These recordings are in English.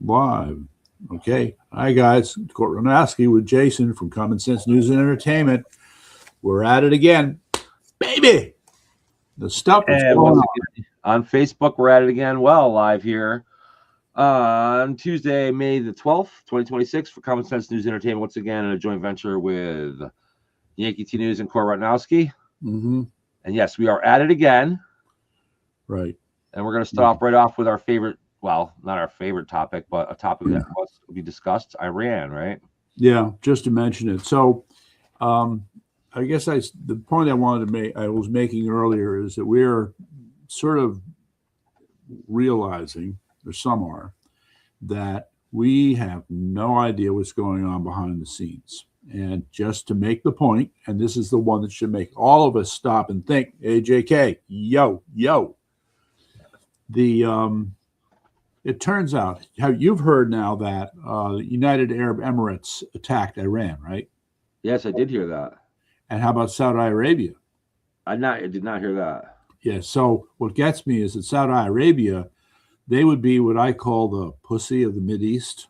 Live. Okay. Hi, guys. Court Ronowski with Jason from Common Sense News and Entertainment. We're at it again. Baby! The stuff is going on Facebook. We're at it again. Well, live here on Tuesday, May the 12th, 2026 for Common Sense News and Entertainment. Once again, in a joint venture with Yankee T News and Court Ronowski. Mm-hmm. And yes, we are at it again. Right. And we're going to start right off with our favorite, well, not our favorite topic, but a topic that must be discussed, Iran, right? Yeah, just to mention it. So I guess the point I wanted to make, I was making earlier, is that we're sort of realizing, or some are, that we have no idea what's going on behind the scenes. And just to make the point, and this is the one that should make all of us stop and think, AJK, yo. It turns out, you've heard now that the United Arab Emirates attacked Iran, right? Yes, I did hear that. And how about Saudi Arabia? I did not hear that. Yeah, so what gets me is that Saudi Arabia, they would be what I call the pussy of the Mideast.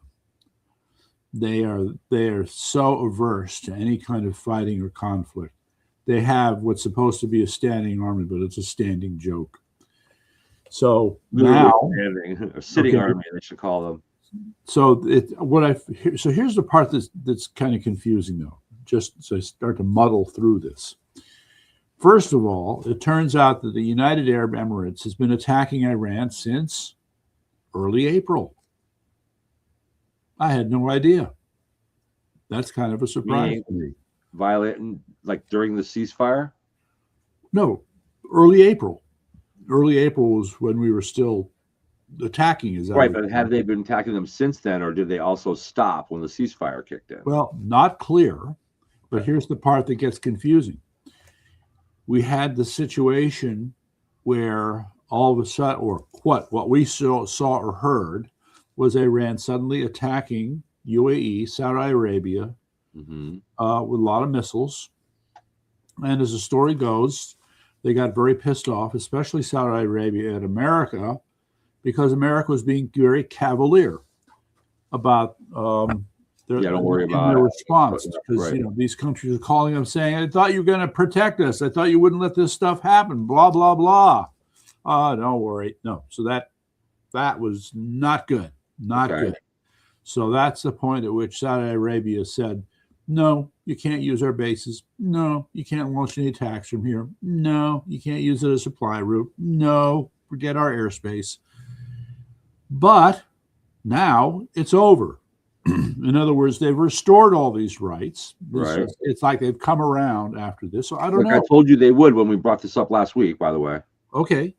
They are so averse to any kind of fighting or conflict. They have what's supposed to be a standing army, but it's a standing joke. So now, a sitting army, they should call them. So here's the part that's kind of confusing, though. Just so I start to muddle through this. First of all, it turns out that the United Arab Emirates has been attacking Iran since early April. I had no idea. That's kind of a surprise to me. Violating, like during the ceasefire? No, early April. Early April was when we were still attacking. Is that right? But have they been attacking them since then, or did they also stop when the ceasefire kicked in? Well, not clear. But here's the part that gets confusing. We had the situation where all of a sudden, or what we saw or heard, was Iran suddenly attacking UAE, Saudi Arabia, with a lot of missiles. And as the story goes, they got very pissed off, especially Saudi Arabia, at America, because America was being very cavalier about don't worry about their response, because these countries are calling them saying, "I thought you were going to protect us. I thought you wouldn't let this stuff happen." Blah blah blah. Don't worry. No. So that was not good. Not good. So that's the point at which Saudi Arabia said, "No, you can't use our bases. No, you can't launch any attacks from here. No, you can't use it as a supply route. No, forget our airspace." But now it's over. In other words, they've restored all these rights. It's like they've come around after this. So I don't know. I told you they would when we brought this up last week, by the way. Okay.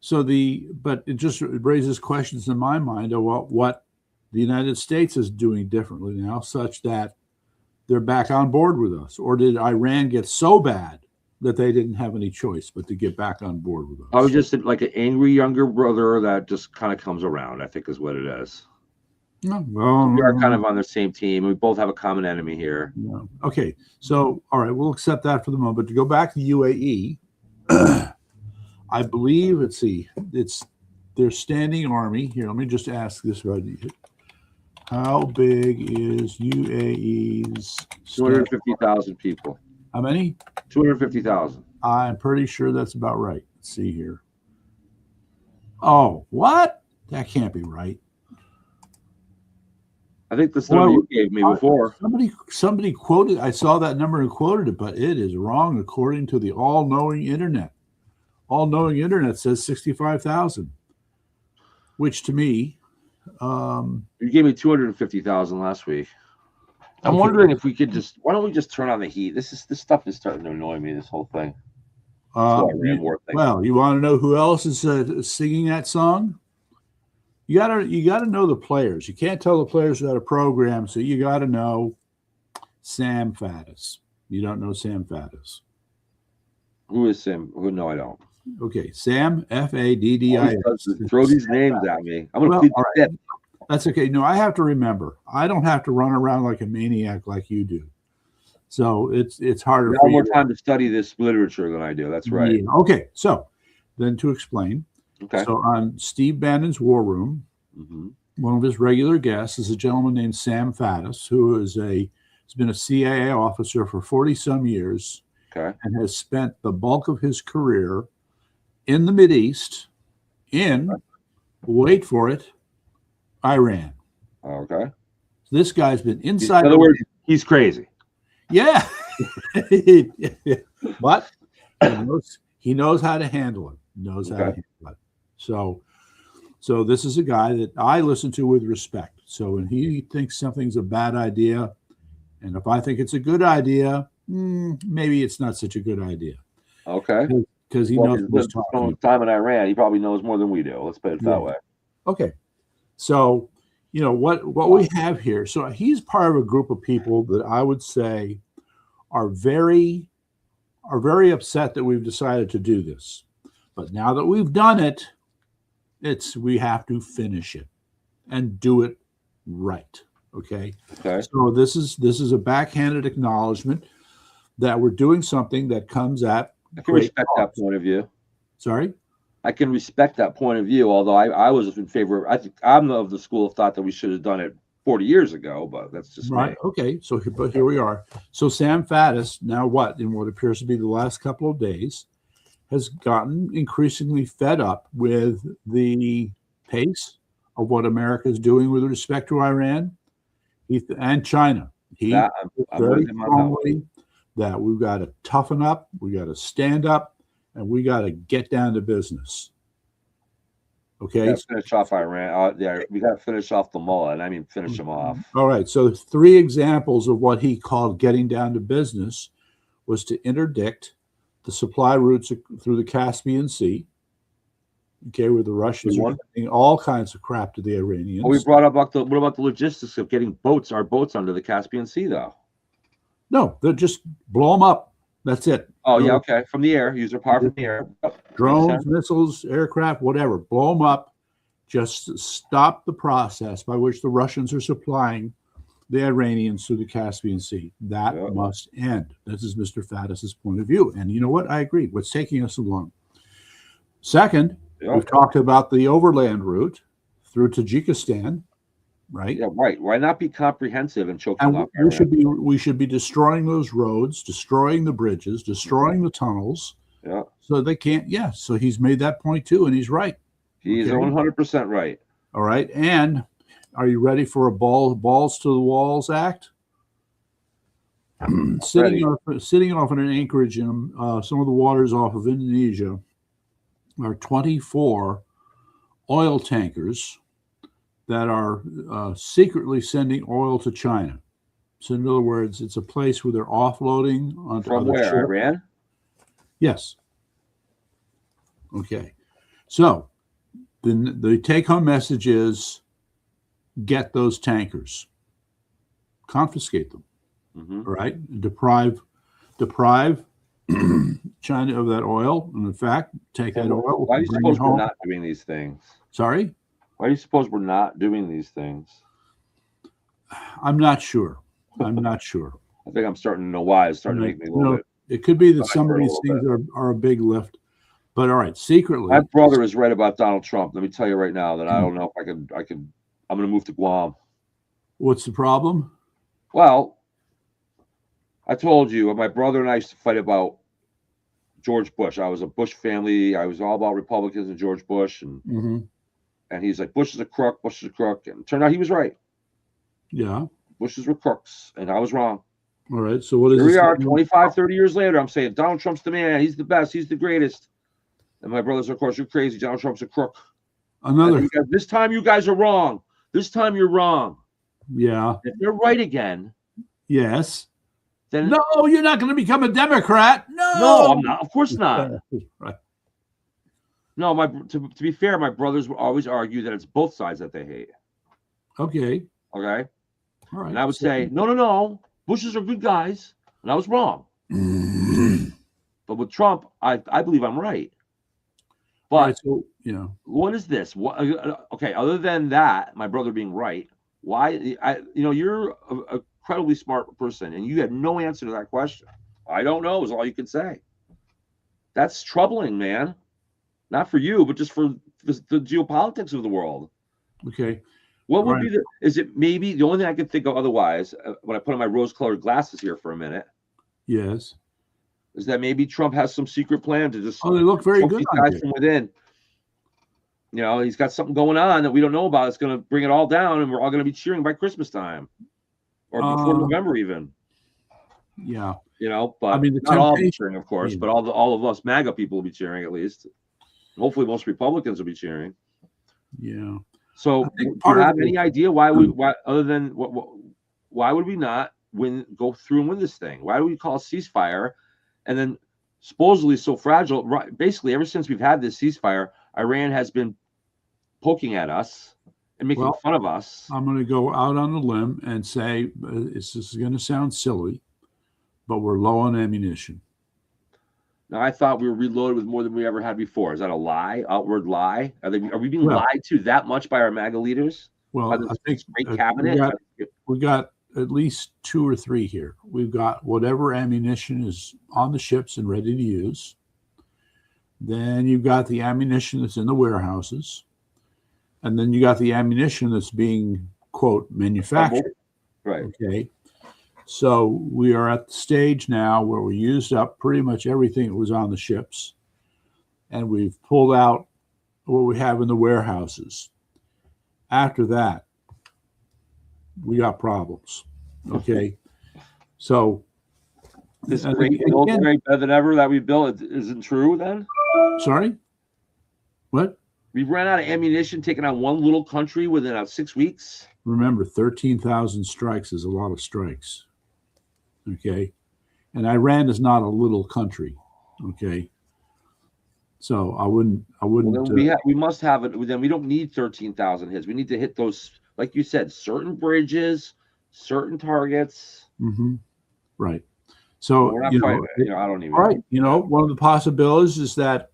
So but it just raises questions in my mind of what the United States is doing differently now, such that they're back on board with us. Or did Iran get so bad that they didn't have any choice but to get back on board with us? I was just like an angry younger brother that just kind of comes around, I think is what it is. No, well, we are kind of on the same team. We both have a common enemy here. No. Okay, so all right, we'll accept that for the moment. But to go back to UAE, I believe it's their standing army. Here, let me just ask this right here. How big is UAE's? 250,000 people. How many? 250,000. I'm pretty sure that's about right. Let's see here. Oh, what? That can't be right. I think the number you gave me before. Somebody quoted. I saw that number and quoted it, but it is wrong according to the all-knowing internet. All-knowing internet says 65,000, which to me, you gave me 250,000 last week. I'm wondering if we could why don't we just turn on the heat? This stuff is starting to annoy me. This whole thing. Well, you want to know who else is singing that song? You gotta know the players. You can't tell the players without a program, so you gotta know Sam Faddis. You don't know Sam Faddis. Who is Sam? No, I don't. Okay, Sam, F-A-D-D-I-S. Throw these names at me. I'm gonna plead the fifth. That's okay. No, I have to remember. I don't have to run around like a maniac like you do. So it's harder. You have more time to study this literature than I do. That's right. Yeah. Okay, so then to explain. Okay. So on Steve Bannon's War Room, one of his regular guests is a gentleman named Sam Faddis, who has been a CIA officer for 40 some years, Okay. and has spent the bulk of his career in the Mideast, wait for it, Iran. Okay. This guy's been inside. In other words, he's crazy. Yeah. But he knows how to handle it. So this is a guy that I listen to with respect. So when he thinks something's a bad idea, and if I think it's a good idea, maybe it's not such a good idea. Okay. Because he knows what he's talking. Time in Iran, he probably knows more than we do. Let's put it that way. Okay. So, what we have here. So he's part of a group of people that I would say are very upset that we've decided to do this. But now that we've done it, we have to finish it and do it right. Okay. So this is a backhanded acknowledgement that we're doing something that comes at. I can respect that point of view. Sorry? I can respect that point of view, although I was in favor. I think I'm of the school of thought that we should have done it 40 years ago, but that's just right. Me. Okay. So here we are. So Sam Faddis, now in what appears to be the last couple of days, has gotten increasingly fed up with the pace of what America is doing with respect to Iran and China. He very strongly that we've got to toughen up, we got to stand up, and we got to get down to business. Okay. Finish off Iran. We got to finish off the mullah, and I mean finish them off. All right. So 3 examples of what he called getting down to business was to interdict the supply routes through the Caspian Sea. Okay, where the Russians are sending all kinds of crap to the Iranians. Well, we brought up what about the logistics of getting our boats under the Caspian Sea, though? No, they'll just blow them up. That's it. Oh, yeah, okay. From the air, use their power from the air. Drones, missiles, aircraft, whatever. Blow them up. Just stop the process by which the Russians are supplying the Iranians through the Caspian Sea. That must end. This is Mr. Faddis's point of view. And you know what? I agree. What's taking us so long? Second, we've talked about the overland route through Tajikistan, right? Yeah, right. Why not be comprehensive and choking and off? We should be destroying those roads, destroying the bridges, destroying the tunnels. Yeah. So they can't. Yeah. So he's made that point too, and he's right. He's 100% right. All right. And are you ready for a balls to the walls act? Sitting off in an anchorage in some of the waters off of Indonesia are 24 oil tankers that are secretly sending oil to China. So in other words, it's a place where they're offloading onto from where? Ship. Iran? Yes. Okay. So the take-home message is get those tankers, confiscate them, all right? Deprive China of that oil, and in fact, take that oil. Why do you suppose we're not doing these things? Sorry? Why do you suppose we're not doing these things? I'm not sure. I think I'm starting to know why. It's starting to make me a little bit. It could be that some of these things are a big lift. But all right, secretly. My brother is right about Donald Trump. Let me tell you right now that I don't know if I'm going to move to Guam. What's the problem? Well, I told you, my brother and I used to fight about George Bush. I was a Bush family. I was all about Republicans and George Bush. And he's like, Bush is a crook, Bush is a crook. And it turned out he was right. Yeah. Bushes were crooks, and I was wrong. All right. So what is Here we are, 25, 30 years later. I'm saying Donald Trump's the man. He's the best. He's the greatest. And my brothers, of course, you're crazy. Donald Trump's a crook. This time you guys are wrong. This time you're wrong. Yeah. If you're right again. Yes. Then no, you're not going to become a Democrat. No, I'm not. Of course not. Right. No, to be fair, my brothers will always argue that it's both sides that they hate. Okay. Okay. All right. And I would say, no. Bushes are good guys. And I was wrong. But with Trump, I believe I'm right. But what is this? Okay, other than that, my brother being right, why? You're a incredibly smart person, and you had no answer to that question. I don't know is all you can say. That's troubling, man. Not for you, but just for the geopolitics of the world. Okay. What would be the? Is it maybe the only thing I could think of otherwise? When I put on my rose-colored glasses here for a minute, Yes. is that maybe Trump has some secret plan to just They look very good these on guys you. from within. He's got something going on that we don't know about. It's going to bring it all down, and we're all going to be cheering by Christmas time, or before November even. Yeah. But not all be cheering, of course, but all of us MAGA people will be cheering at least. Hopefully, most Republicans will be cheering. Yeah. So, do you have any idea why other than why would we not go through and win this thing? Why do we call a ceasefire, and then supposedly so fragile? Right, basically, ever since we've had this ceasefire, Iran has been poking at us and making fun of us. I'm going to go out on a limb and say this is going to sound silly, but we're low on ammunition. Now, I thought we were reloaded with more than we ever had before. Is that a lie? Outward lie? Are we being lied to that much by our MAGA leaders? Well, I think great cabinet. We got at least 2 or 3 here. We've got whatever ammunition is on the ships and ready to use. Then you've got the ammunition that's in the warehouses. And then you got the ammunition that's being, quote, manufactured. Right. Okay. So we are at the stage now where we used up pretty much everything that was on the ships. And we've pulled out what we have in the warehouses. After that, we got problems. Okay. So this great military better than ever that we built isn't true then? Sorry? What? We ran out of ammunition taking on one little country within 6 weeks. Remember, 13,000 strikes is a lot of strikes. Okay. And Iran is not a little country. Okay. So I wouldn't. Well, then we must have it. Then we don't need 13,000 hits. We need to hit those, like you said, certain bridges, certain targets. Mm-hmm. Right. So we're not fighting. I don't even. Right. One of the possibilities is that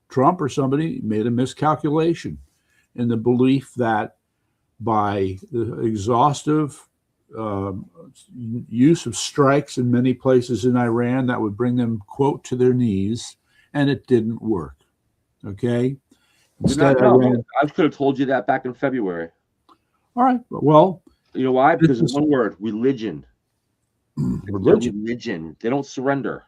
Trump or somebody made a miscalculation in the belief that by the exhaustive use of strikes in many places in Iran, that would bring them, quote, to their knees, and it didn't work. Okay. Instead, I could have told you that back in February. All right. Well, you know why? Because it's one word: religion. Religion. They don't surrender.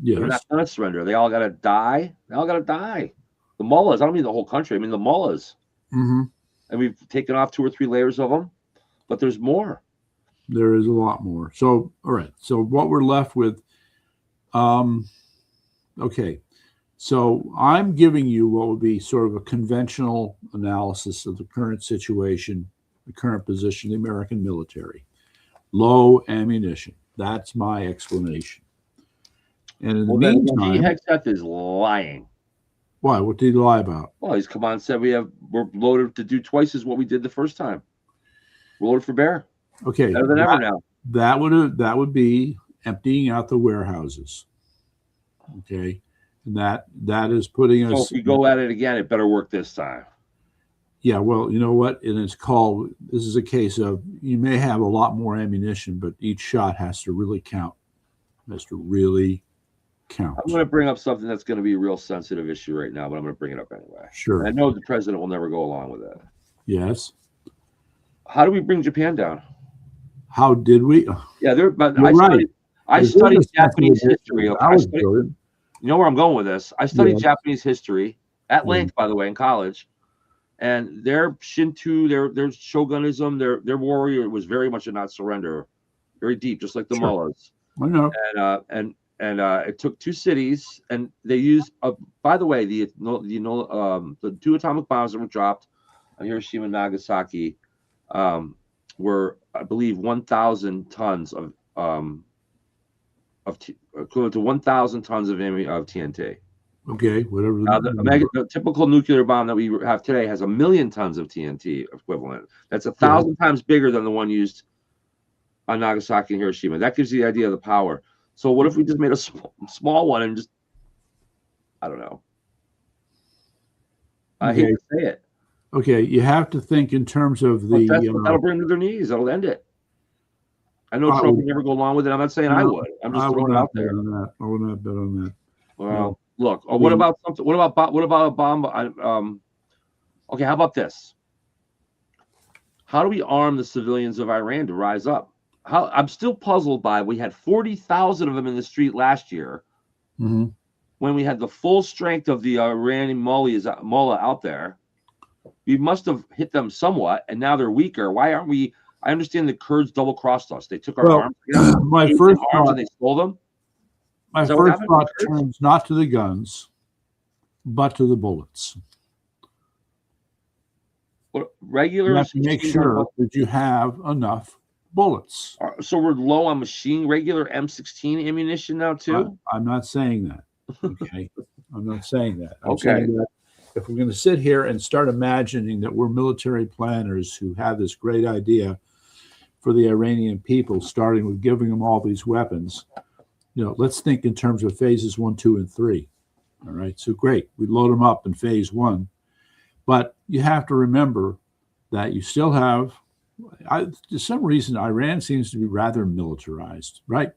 Yes. They're not going to surrender. They all got to die. They all got to die. The mullahs. I don't mean the whole country. I mean the mullahs. Mm-hmm. And we've taken off 2 or 3 layers of them, but there's more. There is a lot more. So, all right. So what we're left with, okay. So I'm giving you what would be sort of a conventional analysis of the current situation, the current position of the American military. Low ammunition. That's my explanation. And in the meantime, Hexeth is lying. Why? What did he lie about? Well, he's come on and said we're loaded to do twice as what we did the first time. We're loaded for bear. Okay, better than ever now. That would be emptying out the warehouses. Okay, and that is putting us. So if we go at it again, it better work this time. Yeah, well, you know what? And it's called. This is a case of you may have a lot more ammunition, but each shot has to really count. Has to really count. I'm going to bring up something that's going to be a real sensitive issue right now, but I'm going to bring it up anyway. Sure. And I know the president will never go along with it. Yes. How do we bring Japan down? How did we? Yeah, I studied Japanese history. Okay? You know where I'm going with this? I studied Japanese history at length, by the way, in college. And their Shinto, their shogunism, their warrior was very much a not surrender, very deep, just like the mullahs. I know. And it took 2 cities, and they used. By the way, the 2 atomic bombs that were dropped on Hiroshima and Nagasaki were, I believe, 1,000 tons of equivalent to 1,000 tons of TNT. Okay, whatever. Now, the typical nuclear bomb that we have today has 1 million tons of TNT equivalent. That's 1,000 times bigger than the one used on Nagasaki and Hiroshima. That gives you the idea of the power. So what if we just made a small one and just, I don't know. I hate to say it. Okay, you have to think in terms of the. That'll bring them to their knees. That'll end it. I know Trump would never go along with it. I'm not saying I would. I'm just throwing it out there. I would not bet on that. Well, look. What about something? What about a bomb? Okay, how about this? How do we arm the civilians of Iran to rise up? I'm still puzzled by we had 40,000 of them in the street last year when we had the full strength of the Iranian mullah out there. We must have hit them somewhat, and now they're weaker. Why aren't we? I understand the Kurds double-crossed us. They took our arms. My first thought, and they stole them. My first thought turns not to the guns, but to the bullets. What regular? You have to make sure that you have enough bullets. So we're low on regular M16 ammunition now too. I'm not saying that. Okay, I'm not saying that. I'm saying that if we're going to sit here and start imagining that we're military planners who have this great idea for the Iranian people, starting with giving them all these weapons, let's think in terms of phases 1, 2, and 3. All right, so great, we load them up in phase 1, but you have to remember that you still have. For some reason, Iran seems to be rather militarized, right?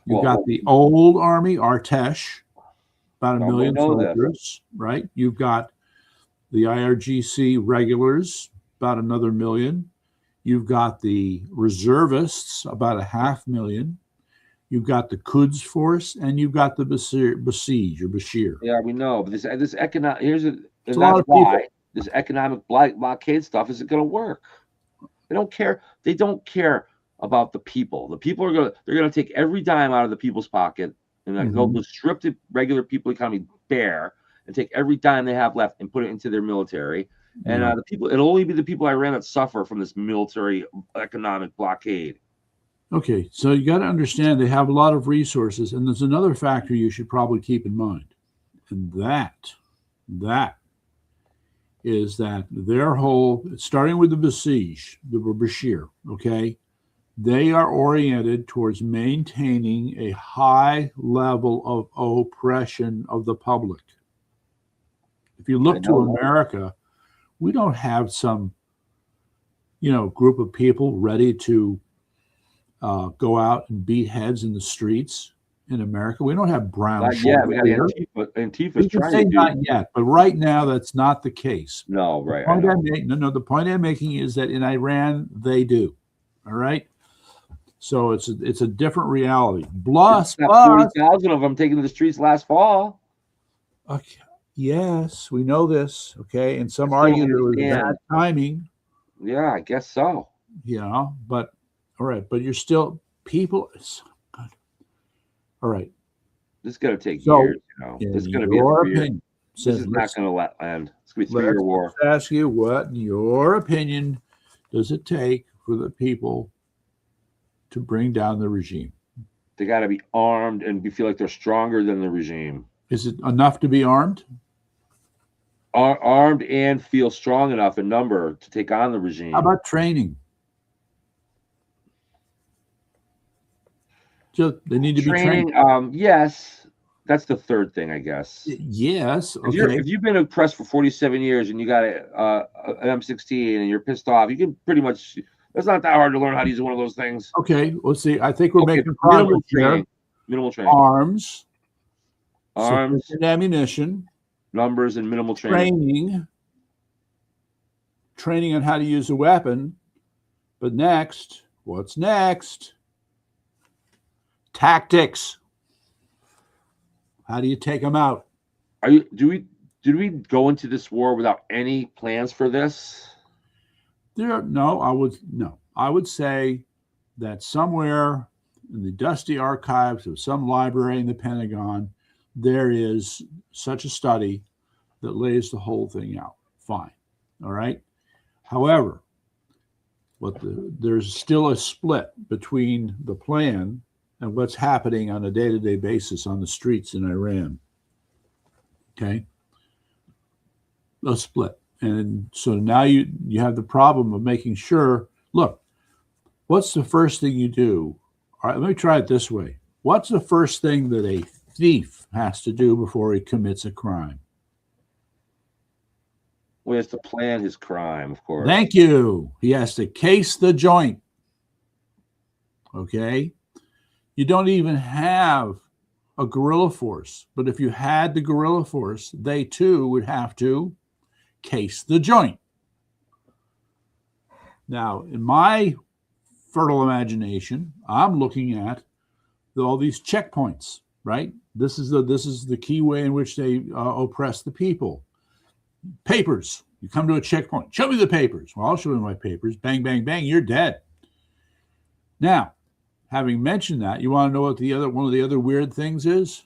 You've got the old army, Artesh, about 1 million soldiers, right? You've got the IRGC regulars, about another 1 million. You've got the reservists, about 500,000. You've got the Quds force, and you've got the Bashir. Yeah, we know. But this economic this economic blockade stuff isn't going to work. They don't care. They don't care about the people. The people they're gonna take every dime out of the people's pocket, and they'll strip the regular people economy bare and take every dime they have left and put it into their military. And the people, it'll only be the people Iran that suffer from this military economic blockade. Okay, so you got to understand they have a lot of resources, and there's another factor you should probably keep in mind, and that is that their whole, starting with the Bashir, okay, they are oriented towards maintaining a high level of oppression of the public. If you look to America, we don't have some, group of people ready to go out and beat heads in the streets in America. We don't have brown. Not yet. We got Antifa's trying to do. Not yet, but right now that's not the case. No, right. The point I'm making is that in Iran they do. All right. So it's a different reality. Plus 40,000 of them taking to the streets last fall. Okay. Yes, we know this. Okay, and some argue it was bad timing. Yeah, I guess so. But all right, but you're still people. All right. This is going to take years. This is going to be opinion. This is not going to end. It's going to be a 3-year war. Let's ask you, what, in your opinion, does it take for the people to bring down the regime? They got to be armed and feel like they're stronger than the regime. Is it enough to be armed? Armed and feel strong enough in number to take on the regime. How about training? They need to be trained. Yes, that's the third thing, I guess. Yes. Okay. If you've been oppressed for 47 years and you got an M16 and you're pissed off, you can pretty much. It's not that hard to learn how to use one of those things. Okay, let's see. I think we're making progress here. Minimal training. Arms, and ammunition, numbers, and minimal training. Training on how to use a weapon. But next, what's next? Tactics. How do you take them out? Did we go into this war without any plans for this? I would say that somewhere in the dusty archives of some library in the Pentagon, there is such a study that lays the whole thing out. Fine. All right. However, there's still a split between the plan and what's happening on a day-to-day basis on the streets in Iran. Okay. A split. And so now you have the problem of making sure, look, what's the first thing you do? All right, let me try it this way. What's the first thing that a thief has to do before he commits a crime? Well, he has to plan his crime, of course. Thank you. He has to case the joint. Okay? You don't even have a guerrilla force. But if you had the guerrilla force, they too would have to case the joint. Now, in my fertile imagination, I'm looking at all these checkpoints, right? This is the key way in which they oppress the people. Papers. You come to a checkpoint. Show me the papers. Well, I'll show you my papers. Bang, bang, bang. You're dead. Now, having mentioned that, you want to know what one of the other weird things is?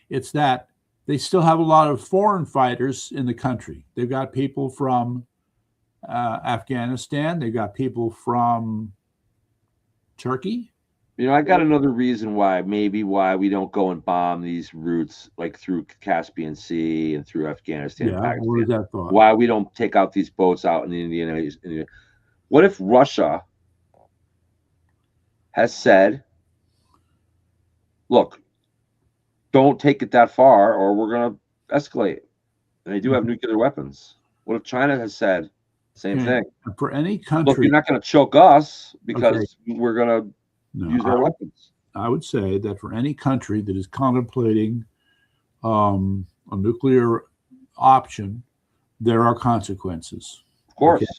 It's that they still have a lot of foreign fighters in the country. They've got people from Afghanistan. They've got people from Turkey. I got another reason why we don't go and bomb these routes like through Caspian Sea and through Afghanistan. Yeah, what is that thought? Why we don't take out these boats out in the Indian Ocean? What if Russia has said, "Look, don't take it that far, or we're going to escalate"? And they do have nuclear weapons. What if China has said same thing? For any country, look, you're not going to choke us because we're going to use our weapons. I would say that for any country that is contemplating a nuclear option, there are consequences. Of course. Okay.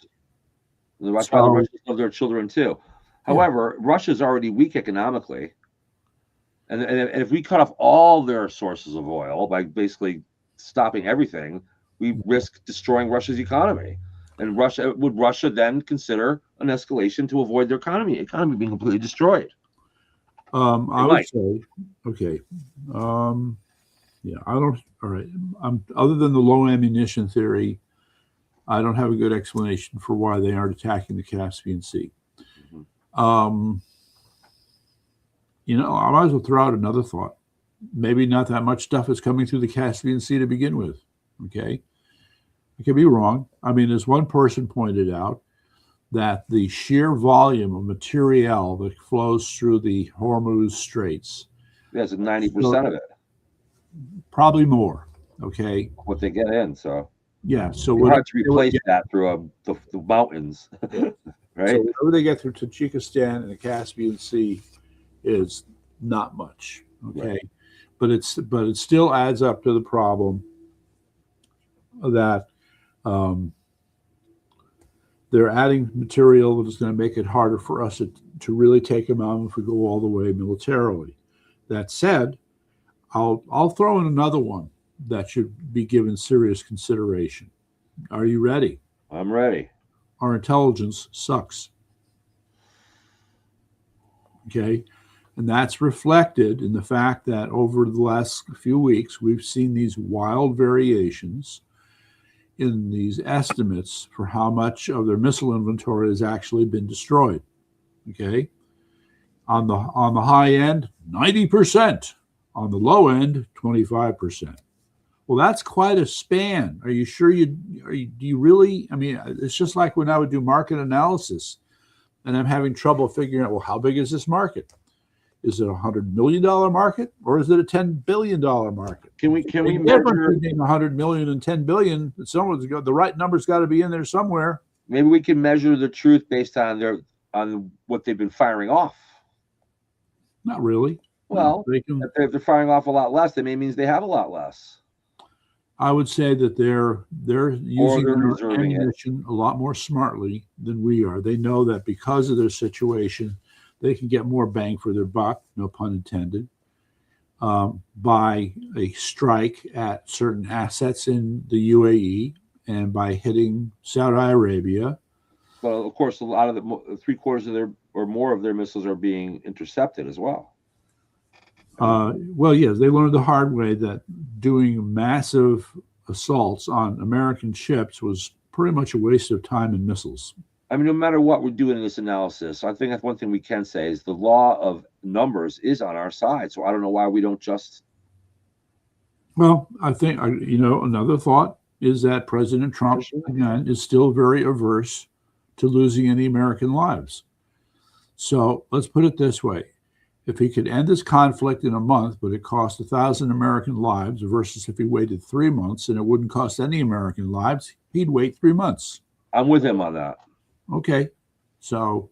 That's why the Russians love their children too. However, Russia's already weak economically. And if we cut off all their sources of oil by basically stopping everything, we risk destroying Russia's economy. And would Russia then consider an escalation to avoid their economy being completely destroyed? I would say, okay. Yeah, I don't. All right. Other than the low ammunition theory, I don't have a good explanation for why they aren't attacking the Caspian Sea. Mm-hmm. I might as well throw out another thought. Maybe not that much stuff is coming through the Caspian Sea to begin with. Okay. I could be wrong. I mean, as one person pointed out, that the sheer volume of material that flows through the Hormuz Straits. That's 90% of it. Probably more. Okay. What they get in. So, yeah. So we have to replace that through the mountains. Right. So whatever they get through Tajikistan and the Caspian Sea is not much. Okay. Right. But it still adds up to the problem that they're adding material that is going to make it harder for us to really take them out if we go all the way militarily. That said, I'll throw in another one that should be given serious consideration. Are you ready? I'm ready. Our intelligence sucks. Okay. And that's reflected in the fact that over the last few weeks, we've seen these wild variations in these estimates for how much of their missile inventory has actually been destroyed. Okay. On the high end, 90%. On the low end, 25%. Well, that's quite a span. Are you sure do you really? I mean, it's just like when I would do market analysis and I'm having trouble figuring out, well, how big is this market? Is it a $100 million market or is it a $10 billion market? Can we measure between 100 million and 10 billion? The right number's got to be in there somewhere. Maybe we can measure the truth based on what they've been firing off. Not really. Well, if they're firing off a lot less, that means they have a lot less. I would say that they're using their ammunition a lot more smartly than we are. They know that because of their situation, they can get more bang for their buck, no pun intended, by a strike at certain assets in the UAE and by hitting Saudi Arabia. Well, of course, a lot of the 3/4 of their or more of their missiles are being intercepted as well. Well, yes, they learned the hard way that doing massive assaults on American ships was pretty much a waste of time and missiles. I mean, no matter what we're doing in this analysis, I think that's one thing we can say is the law of numbers is on our side. So I don't know why we don't just. Well, I think, another thought is that President Trump, again, is still very averse to losing any American lives. So let's put it this way. If he could end this conflict in a month, but it cost 1,000 American lives versus if he waited 3 months and it wouldn't cost any American lives, he'd wait 3 months. I'm with him on that. Okay. So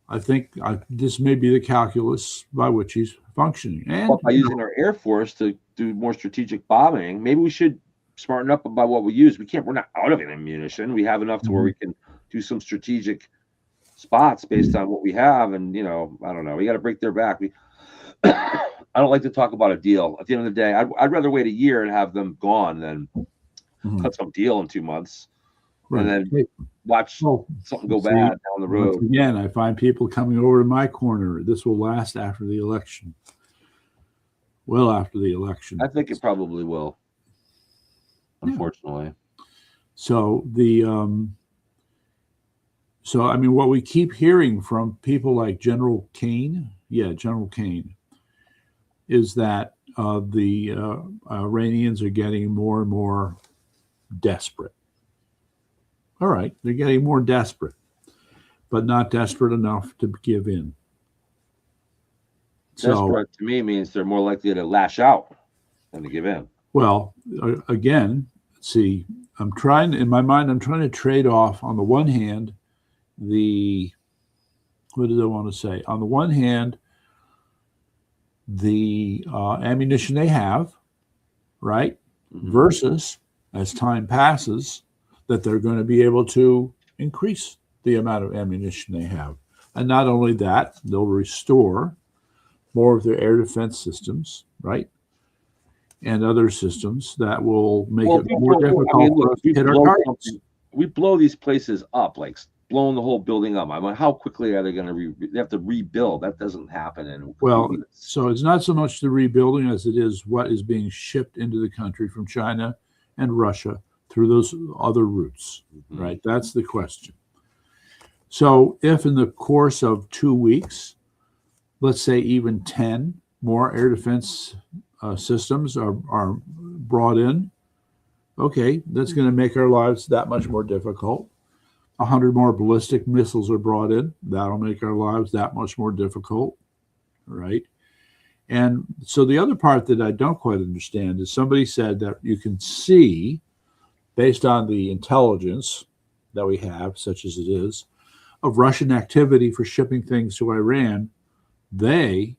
I think this may be the calculus by which he's functioning. And by using our Air Force to do more strategic bombing, maybe we should smarten up about what we use. We're not out of ammunition. We have enough to where we can do some strategic spots based on what we have. And, I don't know. We got to break their back. I don't like to talk about a deal. At the end of the day, I'd rather wait a year and have them gone than cut some deal in 2 months and then watch something go bad down the road. Again, I find people coming over to my corner. This will last after the election. Well, after the election. I think it probably will, unfortunately. So what we keep hearing from people like General Kane, is that the Iranians are getting more and more desperate. All right, they're getting more desperate, but not desperate enough to give in. Desperate to me means they're more likely to lash out than to give in. Well, again, see, in my mind, I'm trying to trade off on the one hand, what did I want to say? On the one hand, the ammunition they have, right? Versus, as time passes, that they're going to be able to increase the amount of ammunition they have. And not only that, they'll restore more of their air defense systems, right? And other systems that will make it more difficult for us to hit our targets. We blow these places up, like blowing the whole building up. I mean, how quickly are they going to they have to rebuild? That doesn't happen. So it's not so much the rebuilding as it is what is being shipped into the country from China and Russia through those other routes, right? That's the question. So if in the course of 2 weeks, let's say even 10 more air defense systems are brought in, okay, that's going to make our lives that much more difficult. 100 more ballistic missiles are brought in. That'll make our lives that much more difficult, right? And so the other part that I don't quite understand is somebody said that you can see, based on the intelligence that we have, such as it is, of Russian activity for shipping things to Iran, they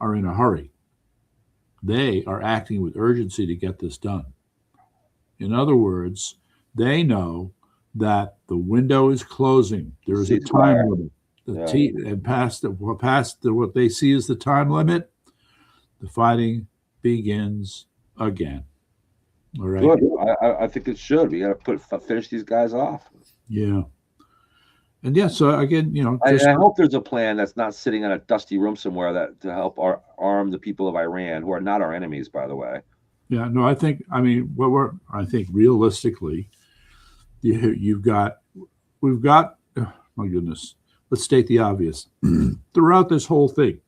are in a hurry. They are acting with urgency to get this done. In other words, they know that the window is closing. There is a time limit. And past what they see as the time limit, the fighting begins again. All right. Good. I think it should. We got to finish these guys off. Yeah. And so again, I hope there's a plan that's not sitting in a dusty room somewhere to help arm the people of Iran, who are not our enemies, by the way. Yeah. No, I think realistically, we've got, oh my goodness, let's state the obvious. Throughout this whole thing,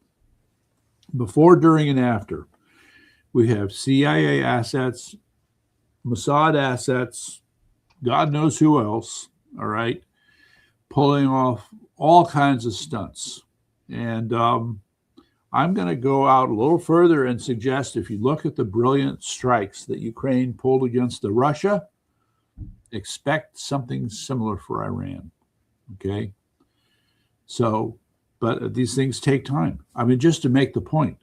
before, during, and after, we have CIA assets, Mossad assets, God knows who else, all right, pulling off all kinds of stunts. And I'm going to go out a little further and suggest, if you look at the brilliant strikes that Ukraine pulled against Russia, expect something similar for Iran. Okay. So, but these things take time. I mean, just to make the point,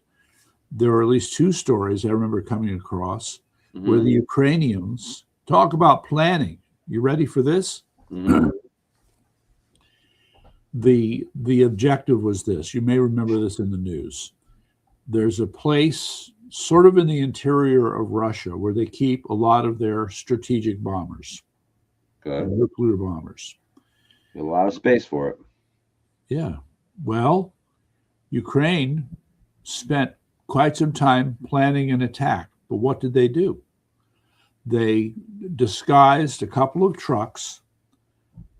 there are at least 2 stories I remember coming across where the Ukrainians talk about planning. You ready for this? The objective was this. You may remember this in the news. There's a place sort of in the interior of Russia where they keep a lot of their strategic bombers. Good. Nuclear bombers. A lot of space for it. Yeah. Well, Ukraine spent quite some time planning an attack. But what did they do? They disguised a couple of trucks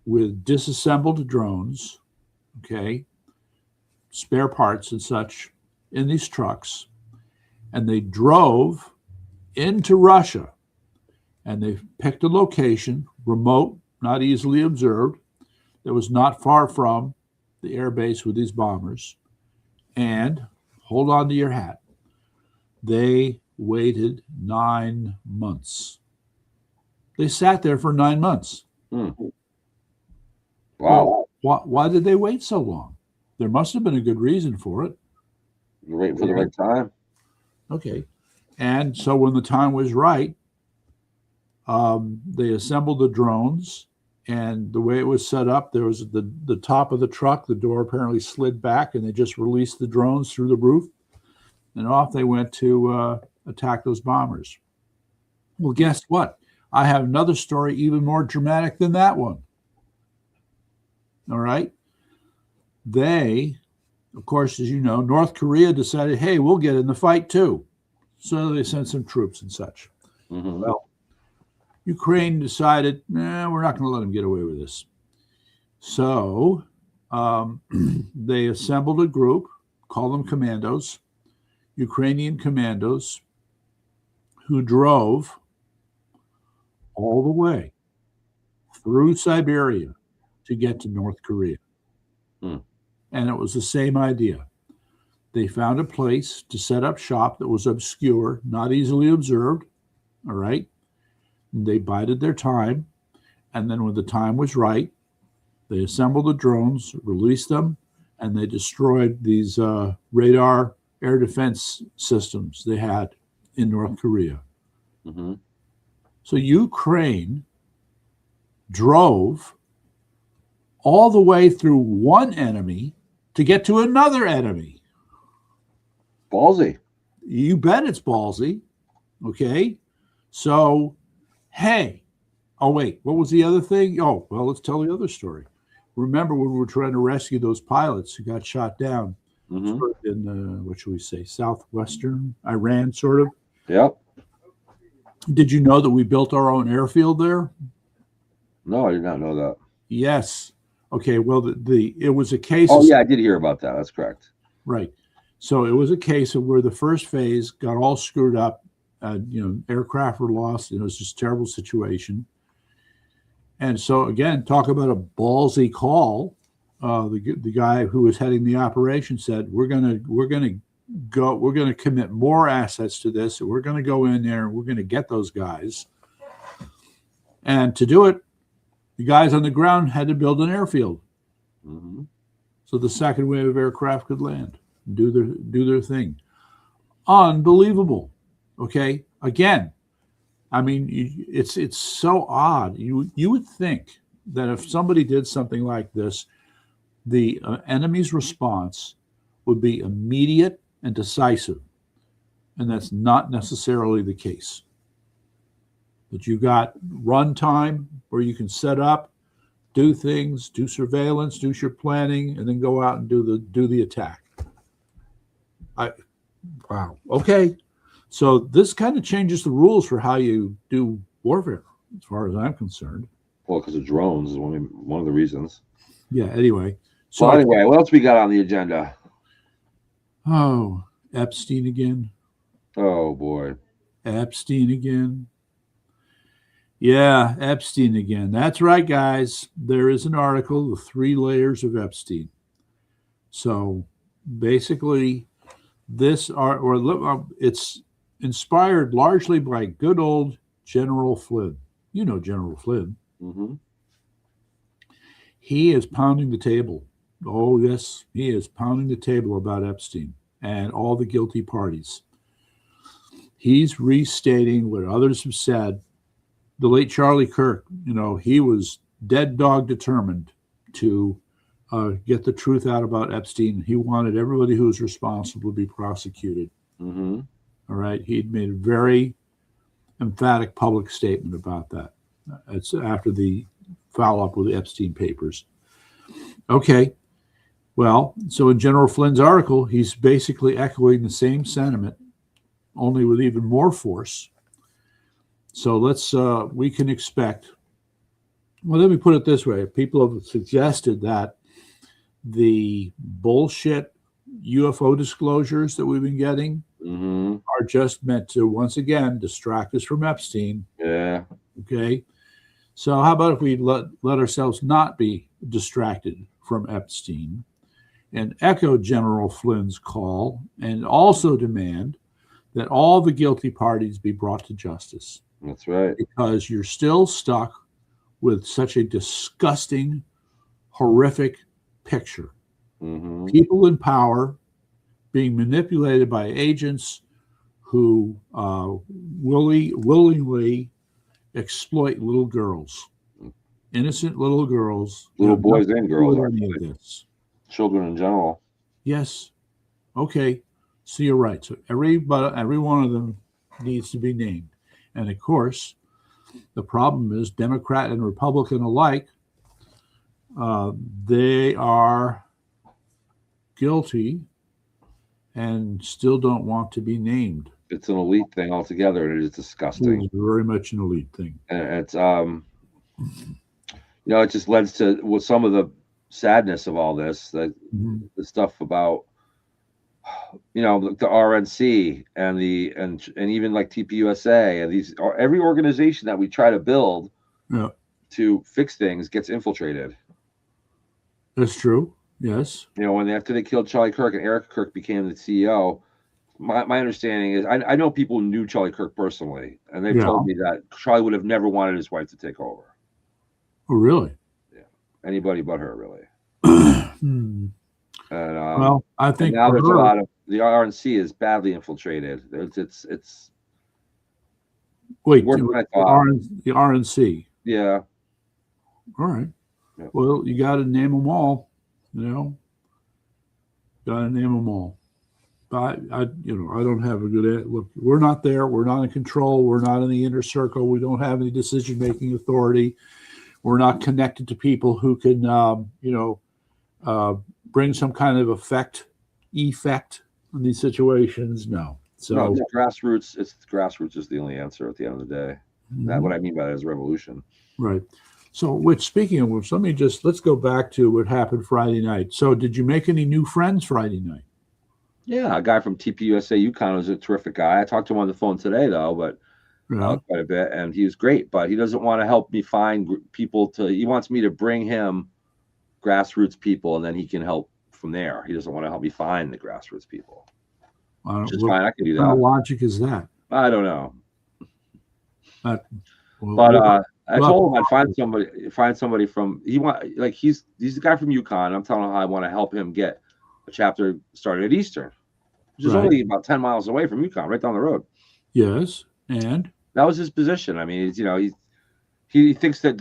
with disassembled drones, okay, spare parts and such in these trucks, and they drove into Russia, and they picked a location, remote, not easily observed, that was not far from the air base with these bombers, and hold on to your hat, they waited 9 months. They sat there for 9 months. Wow. Why did they wait so long? There must have been a good reason for it. You're waiting for the right time. Okay. And so when the time was right, They assembled the drones, and the way it was set up, there was the top of the truck. The door apparently slid back, and they just released the drones through the roof, and off they went to attack those bombers. Well, guess what? I have another story even more dramatic than that one. All right. They, of course, as you know, North Korea decided, hey, we'll get in the fight too. So they sent some troops and such. Mm-hmm. Well, Ukraine decided, we're not going to let them get away with this. So they assembled a group, called them commandos, Ukrainian commandos, who drove all the way through Siberia to get to North Korea. And it was the same idea. They found a place to set up shop that was obscure, not easily observed. All right. They bided their time. And then when the time was right, they assembled the drones, released them, and they destroyed these radar air defense systems they had in North Korea. Mm-hmm. So Ukraine drove all the way through one enemy to get to another enemy. Ballsy. You bet it's ballsy. Okay. So, hey. Oh, wait. What was the other thing? Oh, well, let's tell the other story. Remember when we were trying to rescue those pilots who got shot down in, what should we say, southwestern Iran, sort of? Yep. Did you know that we built our own airfield there? No, I did not know that. Yes. Okay. Well, it was a case. Oh, yeah, I did hear about that. That's correct. Right. So it was a case of where the first phase got all screwed up. Aircraft were lost. It was just a terrible situation. And so, again, talk about a ballsy call. The guy who was heading the operation said, we're going to commit more assets to this. And we're going to go in there and we're going to get those guys. And to do it, the guys on the ground had to build an airfield. Mm-hmm. So the second wave of aircraft could land and do their thing. Unbelievable. Okay. Again, I mean, it's so odd. You would think that if somebody did something like this, the enemy's response would be immediate and decisive. And that's not necessarily the case. But you got runtime where you can set up, do things, do surveillance, do your planning, and then go out and do the attack. Wow. Okay. So this kind of changes the rules for how you do warfare, as far as I'm concerned. Well, because of drones is one of the reasons. Yeah. Anyway. So anyway, what else we got on the agenda? Oh, Epstein again. Oh boy. Epstein again. Yeah, Epstein again. That's right, guys. There is an article, The 3 Layers of Epstein. So basically, it's inspired largely by good old General Flynn. You know General Flynn. Mm-hmm. He is pounding the table. Oh, yes, he is pounding the table about Epstein and all the guilty parties. He's restating what others have said. The late Charlie Kirk, he was dead dog determined to get the truth out about Epstein. He wanted everybody who was responsible to be prosecuted. Mm-hmm. All right. He'd made a very emphatic public statement about that. It's after the follow-up with the Epstein papers. Okay. Well, so in General Flynn's article, he's basically echoing the same sentiment, only with even more force. So we can expect, well, let me put it this way. People have suggested that the bullshit UFO disclosures that we've been getting are just meant to, once again, distract us from Epstein. Yeah. Okay. So how about if we let ourselves not be distracted from Epstein and echo General Flynn's call and also demand that all the guilty parties be brought to justice. That's right. Because you're still stuck with such a disgusting, horrific picture. Mm-hmm. People in power being manipulated by agents who willingly exploit little girls, innocent little girls, Little boys and girls, any of this. Children in general. Yes. Okay. So you're right. So every one of them needs to be named. And of course, the problem is Democrat and Republican alike, they are guilty and still don't want to be named. It's an elite thing altogether, and it is disgusting. It's very much an elite thing. And it's it just lends to some of the sadness of all this, the stuff about the RNC and even like TPUSA and these, every organization that we try to build to fix things gets infiltrated. That's true. Yes. After they killed Charlie Kirk and Eric Kirk became the CEO, my understanding is I know people who knew Charlie Kirk personally, and they've told me that Charlie would have never wanted his wife to take over. Oh, really? Yeah. Anybody but her, really. And well, I think now there's a lot of the RNC is badly infiltrated. It's wait, the RNC. Yeah. All right. Yeah. Well, you got to name them all. Got to name them all. But I don't have a good look. We're not there. We're not in control. We're not in the inner circle. We don't have any decision-making authority. We're not connected to people who can, bring some kind of effect in these situations. No. So the grassroots. It's grassroots is the only answer at the end of the day. That's what I mean by that is revolution. Right. So, speaking of which, let's go back to what happened Friday night. So, did you make any new friends Friday night? Yeah, a guy from TPUSA UConn was a terrific guy. I talked to him on the phone today, though, but quite a bit, and he was great. But he doesn't want to help me find people he wants me to bring him grassroots people, and then he can help from there. He doesn't want to help me find the grassroots people. Which is fine. I can do that. What kind of logic is that? I don't know. I told him I'd find somebody from he's the guy from UConn. I'm telling him I want to help him get a chapter started at Eastern, which is only about 10 miles away from UConn, right down the road. Yes, and that was his position. I mean, he thinks that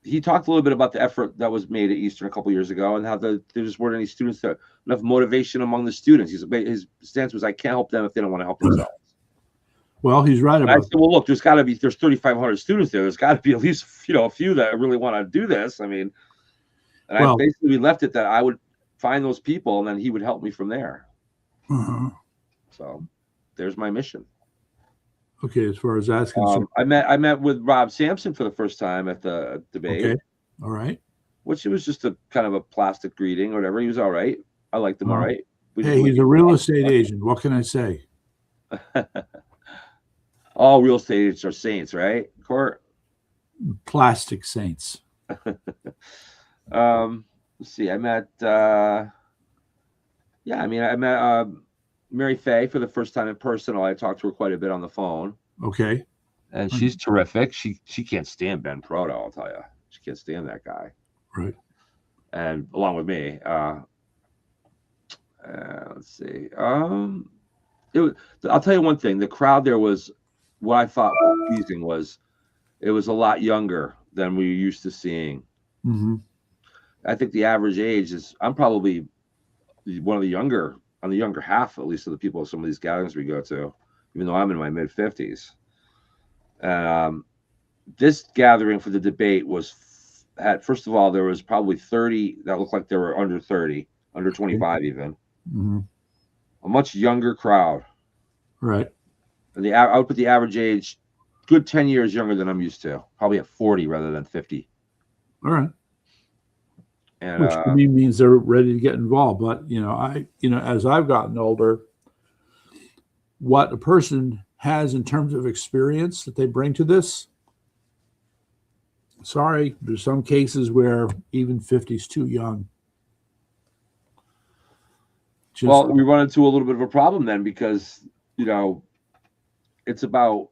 he talked a little bit about the effort that was made at Eastern a couple years ago and how there just weren't any students enough motivation among the students. His stance was I can't help them if they don't want to help themselves. Well, he's right about that. I said, well, look, there's 3,500 students there. There's got to be at least a few that really want to do this. I mean, and I basically left it that I would find those people and then he would help me from there. So there's my mission. Okay, as far as that's concerned, I met with Rob Sampson for the first time at the debate. Okay, all right. Which it was just a kind of a plastic greeting or whatever. He was all right. I liked him all right. Hey, he's a real estate agent. What can I say? All real estate agents are saints, right, Court? Plastic saints. Let's see. I met Mary Faye for the first time in person. I talked to her quite a bit on the phone. Okay. And she's terrific. She can't stand Ben Proto, I'll tell you. She can't stand that guy. Right. And along with me. Let's see. I'll tell you one thing. The crowd there was what I thought was pleasing was it was a lot younger than we were used to seeing. Mm-hmm. I think the average age I'm probably one of the younger, on the younger half, at least, of the people of some of these gatherings we go to, even though I'm in my mid-50s. This gathering for the debate first of all, there was probably 30 that looked like they were under 30, under 25 even. Mm-hmm. A much younger crowd. Right. And I would put the average age good 10 years younger than I'm used to, probably at 40 rather than 50. All right. And, which to me means they're ready to get involved. But, as I've gotten older, what a person has in terms of experience that they bring to this, sorry, there's some cases where even 50 is too young. Well, we run into a little bit of a problem then because, it's about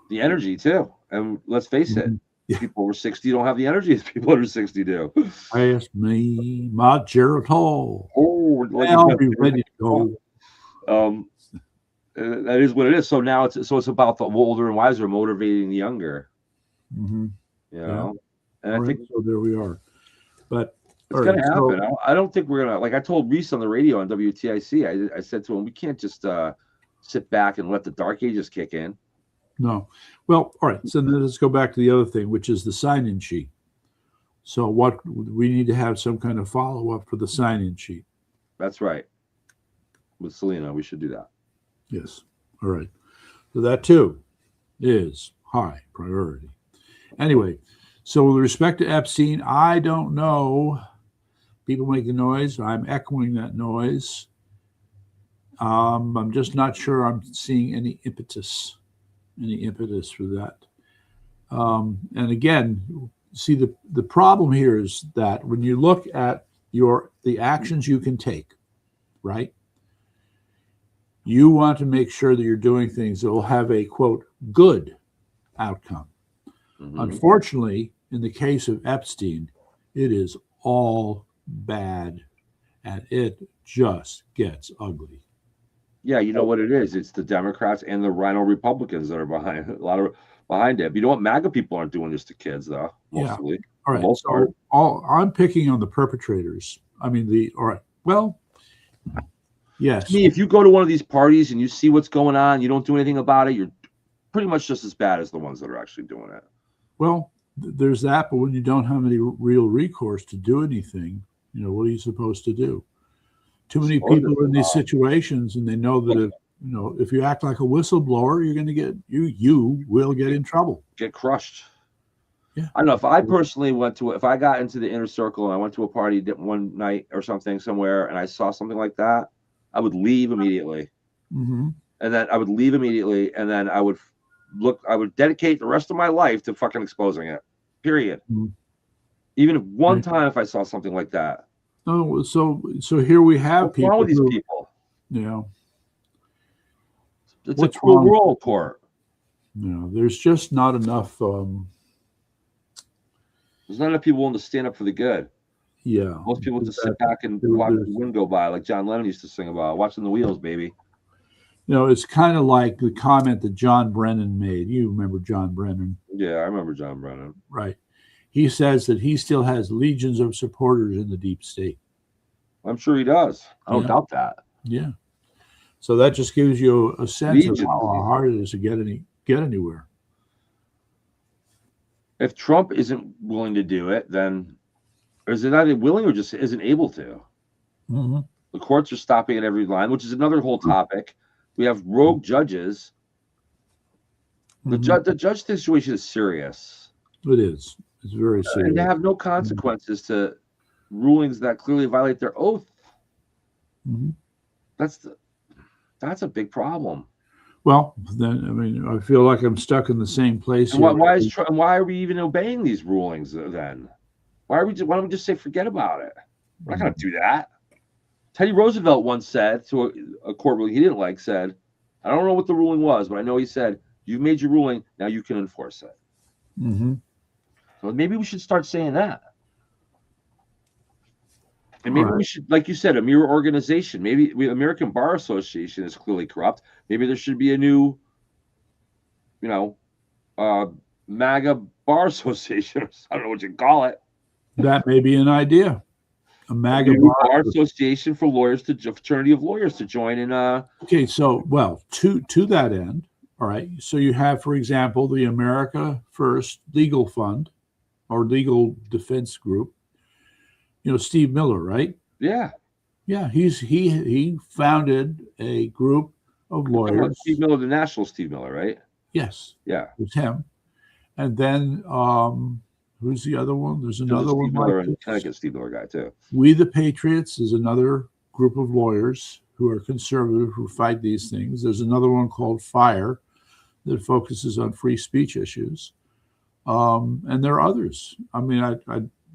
the energy too. And let's face it, people over 60 don't have the energy as people under 60 do. Ask me, my Geritol. Oh, I'll be ready to go. that is what it is. So now it's about the older and wiser motivating the younger. Mm-hmm. You know, and All I right, think so there we are. But it's going to happen. I don't think we're going to, like I told Reese on the radio on WTIC, I said to him, we can't just sit back and let the dark ages kick in. No. Well, all right. So then let's go back to the other thing, which is the sign-in sheet. So what we need to have some kind of follow-up for the sign-in sheet. That's right. With Selena, we should do that. Yes. All right. So that too is high priority. Anyway, so with respect to Epstein, I don't know. People make the noise. I'm echoing that noise. I'm just not sure I'm seeing any impetus for that. And again, see, the problem here is that when you look at the actions you can take, right? You want to make sure that you're doing things that will have a, quote, good outcome. Mm-hmm. Unfortunately, in the case of Epstein, it is all bad, and it just gets ugly. Yeah, you know what it is? It's the Democrats and the Rhino Republicans that are behind it. But you know what? MAGA people aren't doing this to kids, though. Mostly. Yeah. All right. So I'm picking on the perpetrators. I mean, all right. Well, yes. To me, if you go to one of these parties and you see what's going on, you don't do anything about it, you're pretty much just as bad as the ones that are actually doing it. Well, there's that, but when you don't have any real recourse to do anything, what are you supposed to do? Too many people are in these situations, and they know that if you act like a whistleblower, you're going to get you will get in trouble, get crushed. Yeah, I don't know if I personally if I got into the inner circle and I went to a party one night or something somewhere, and I saw something like that, I would leave immediately. Mm-hmm. And then I would leave immediately, and then I would dedicate the rest of my life to fucking exposing it. Period. Mm-hmm. Even if one time if I saw something like that. Oh, so here we have What's wrong with these people? Yeah. It's a cruel world, Court. There's just not enough. There's not enough people willing to stand up for the good. Yeah. Most people just sit back and watch the wind go by, like John Lennon used to sing about, watching the wheels, baby. It's kind of like the comment that John Brennan made. You remember John Brennan? Yeah, I remember John Brennan. Right. He says that he still has legions of supporters in the deep state. I'm sure he does. I don't doubt that. Yeah. So that just gives you a sense of how hard it is to get anywhere. If Trump isn't willing to do it, then is it not willing or just isn't able to? Mm-hmm. The courts are stopping at every line, which is another whole topic. We have rogue judges. The judge situation is serious. It is. It's very serious. And they have no consequences to rulings that clearly violate their oath. Mm-hmm. That's a big problem. Well, then I feel like I'm stuck in the same place. And why are we even obeying these rulings then? Why don't we just say forget about it? We're not going to do that. Teddy Roosevelt once said to a court ruling he didn't like, said, I don't know what the ruling was, but I know he said, you've made your ruling, now you can enforce it. Mm-hmm. So maybe we should start saying that. And maybe we should, like you said, a mirror organization. Maybe the American Bar Association is clearly corrupt. Maybe there should be a new, MAGA Bar Association. I don't know what you call it. That may be an idea. A MAGA Bar Association for lawyers, fraternity of lawyers to join in. Okay, so to that end, all right. So you have, for example, the America First Legal Fund or Legal Defense Group. Steve Miller, right? Yeah. Yeah, he founded a group of lawyers. Steve Miller, the national Steve Miller, right? Yes. Yeah. It's him. And then who's the other one? There's another one. Steve Miller and Connecticut Steve Miller guy too. We the Patriots is another group of lawyers who are conservative who fight these things. There's another one called FIRE that focuses on free speech issues. And there are others. I mean,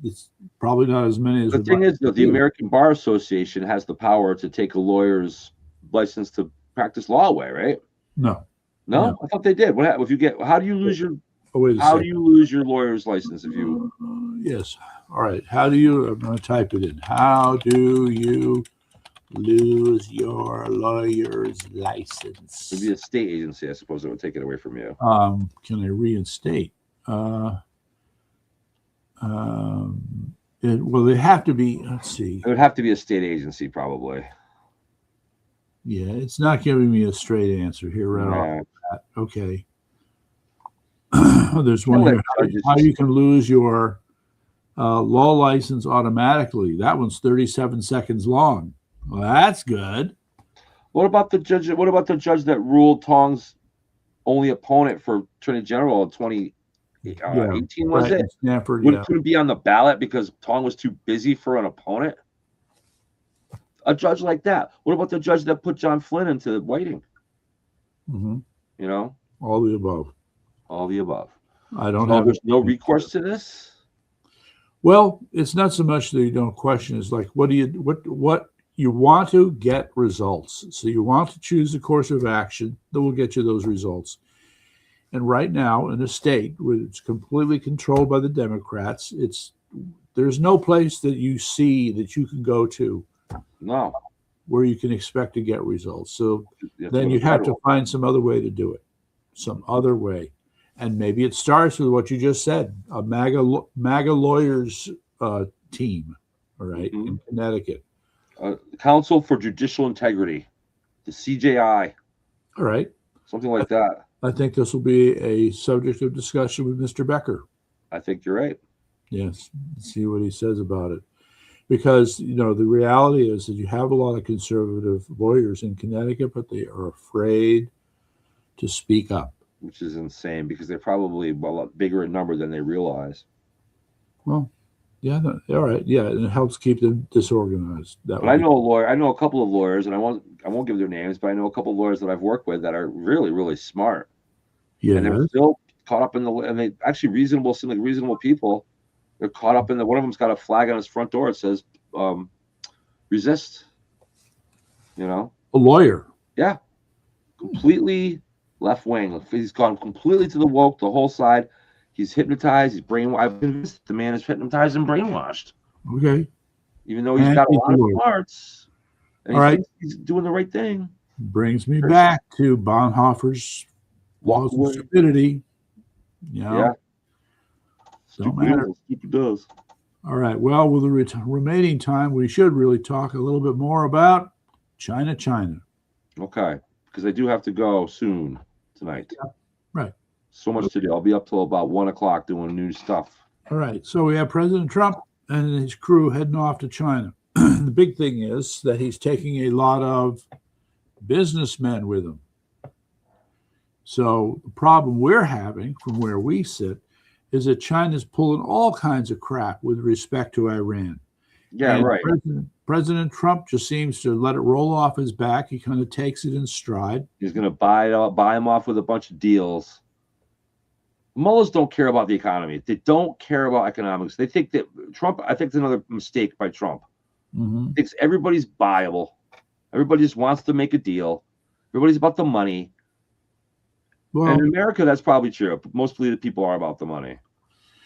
it's probably not as many as the thing is that the American Bar Association has the power to take a lawyer's license to practice law away, right? No. I thought they did. What happens if you get? How do you lose your? How do you lose your lawyer's license if you? Yes. All right. How do you? I'm going to type it in. How do you lose your lawyer's license. It'd be a state agency, I suppose, that would take it away from you. Can I reinstate? Well, they have to be. Let's see. It would have to be a state agency, probably. Yeah, it's not giving me a straight answer here right off the bat. Okay. There's one here. How you can lose your law license automatically. That one's 37 seconds long. Well, that's good. What about the judge? What about the judge that ruled Tong's only opponent for Attorney General in 2018? Was it? Stanford, couldn't be on the ballot because Tong was too busy for an opponent. A judge like that. What about the judge that put John Flynn into waiting? Mm-hmm. You know, all the above. All the above. I don't have. There's no recourse to this. Well, it's not so much that you don't question. It's like, what you want to get results. So you want to choose the course of action that will get you those results. And right now, in a state where it's completely controlled by the Democrats, there's no place that you see that you can go to. No. Where you can expect to get results. So then you have to find some other way to do it. Some other way. And maybe it starts with what you just said, a MAGA lawyers team, all right, in Connecticut. Council for Judicial Integrity, the CJI. All right. Something like that. I think this will be a subject of discussion with Mr. Becker. I think you're right. Yes. See what he says about it. Because, the reality is that you have a lot of conservative lawyers in Connecticut, but they are afraid to speak up. Which is insane because they're probably a lot bigger in number than they realize. Well, yeah, all right. Yeah, and it helps keep them disorganized. But I know a lawyer. I know a couple of lawyers, and I won't give their names, but I know a couple of lawyers that I've worked with that are really, really smart. Yeah. And they're still caught up and they actually seem like reasonable people. They're caught up in one of them's got a flag on his front door. It says, resist. A lawyer. Yeah. Completely left wing. He's gone completely to the woke, the whole side. He's hypnotized. He's brainwashed. The man is hypnotized and brainwashed. Okay. Even though he's got a lot of smarts. And he thinks he's doing the right thing. Brings me back to Bonhoeffer's laws of stupidity. Yeah. Don't matter. Stupid does. All right. Well, with the remaining time, we should really talk a little bit more about ChinaChina. Okay. Because I do have to go soon tonight. Yeah. Right. So much to do. I'll be up till about 1 o'clock doing new stuff. All right. So we have President Trump and his crew heading off to China. The big thing is that he's taking a lot of businessmen with him. So the problem we're having from where we sit is that China's pulling all kinds of crap with respect to Iran. Yeah, and right. President Trump just seems to let it roll off his back. He kind of takes it in stride. He's going to buy him off with a bunch of deals. Mullahs don't care about the economy. They don't care about economics. They think that Trump, I think it's another mistake by Trump. Mm-hmm. Thinks everybody's buyable. Everybody just wants to make a deal. Everybody's about the money. Well, and in America, that's probably true. Mostly the people are about the money,